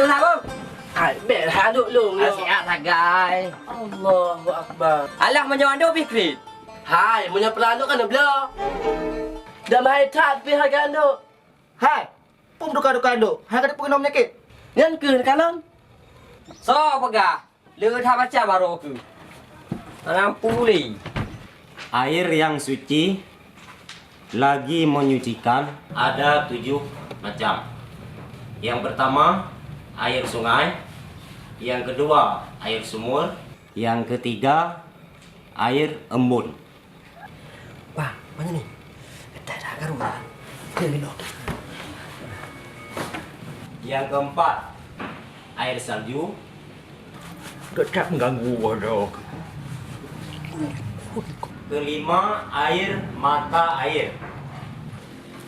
Duduk apa? Biarlah dulu. Asyik sagai. Allahu Akbar. Alah menyondo pikir. Hai, punya pelanu kan bela. Dah mai tak pi harga ando. Hai, pun duka-duka ando. Hai kada pengenom nyakit. Yang ke kalon. So pegah. Lu tak baca baru aku. Orang pulih. Air yang suci lagi menyucikan ada 7 macam. Yang pertama, air sungai. Yang kedua, air sumur. Yang ketiga, air embun. Wah, mana ni? Tak ada karuan. Kena. Yang keempat, air salju. Tak mengganggu dok. Kelima, air mata air.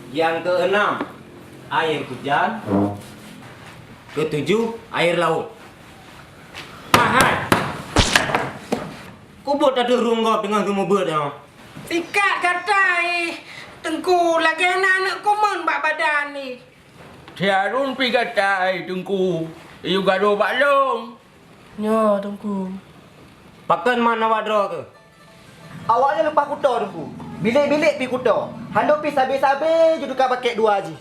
Yang keenam, air hujan. Ketujuh, air laut. Hai. Kubur tak ada runggap dengan gemuk ya. Ikat katai. Tengku lagi anak-anak komen bak badan ni. Tiarun pi katai tengku. Iu gado baklong. Ya, tengku. Pakan mana wadro ke? Awaknya lepas kuda tu. Bilik-bilik pi kuda. Hando pi sabe-sabe je duka pakai 2 haji.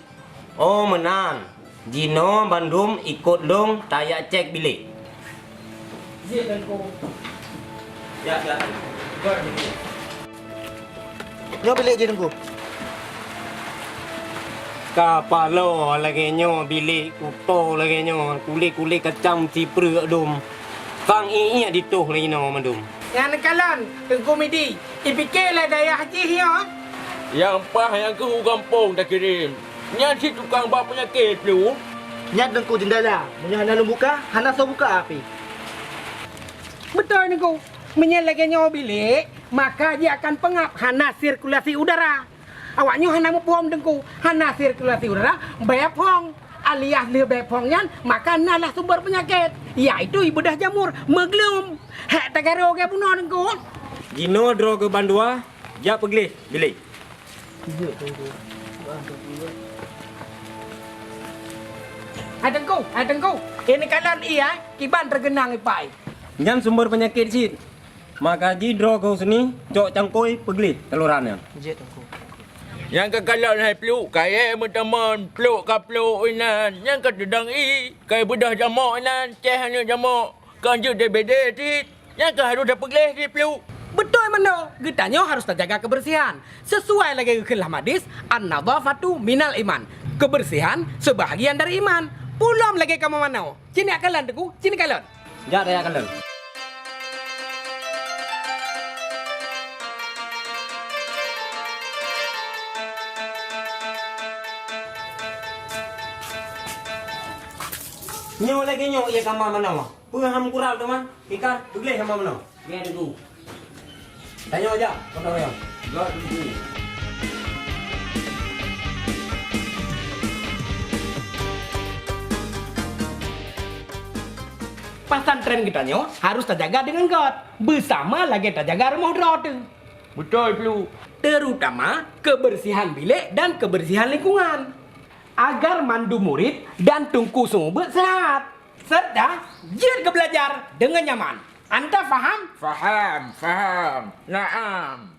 Oh menang. Jino Bandung ikut dong tayak cek bilik. Zia tengku. Ya, ya. Nyo bilik je tengku. Kapalo lagi nyo bilik kuto lagi nyo kulit-kulit kacang cipre dum. Kang iya dituh lagi no mandum. Yang kalon, tengku midi. Ipikirlah daya haji hiyo. Yang pah yang ke kampung dah kirim. Yang si tukang bak penyakit tu. Nyat tengku jendela. Punya hana lu buka, hana so buka api. Betul tengku. Menyelagi nyawa bilik, maka dia akan pengap hana sirkulasi udara. Awaknya hana mupom tengku. Hana sirkulasi udara, bepong. Alias le bepongnya, maka nalah sumber penyakit. Iaitu ibadah jamur, meglum. Hak tagaro ke puno tengku. Jino dro ke Bandua, ja pergi bilik. Hai tengku. Ini kalan iya, kiban tergenang ipai. Nyam sumber penyakit sih. Maka ji dro ke sini, cok cangkoi pergi telurannya. Je tengku. Yang kekalon hai peluk, kaya teman peluk ka peluk inan. Yang kededang kaya bedah jamak inan, ceh hanya jamak. Kan je DBD tit. Yang ke harus dah pergi di peluk. Betul mano, getanya harus terjaga kebersihan. Sesuai lagi kelah hadis, an-nadhafatu minal iman. Kebersihan sebahagian dari iman. Pulom lagi kamu mana? Cini akalan teku, cini kalon. Ja raya kaleng. Nyo lagi nyo ia kamar mana? Paham kurang teman. Ika pergi kamar mana? Dia dulu. Tanya aja, kau ya. Gak dulu. Pesantren kitanya harus terjaga dengan God. Bersama lagi terjaga rumah tu. Betul peluk. Terutama kebersihan bilik dan kebersihan lingkungan. Agar mandu murid dan tungku semua sehat. Serta jir ke belajar dengan nyaman. Anda faham? Faham. Naam.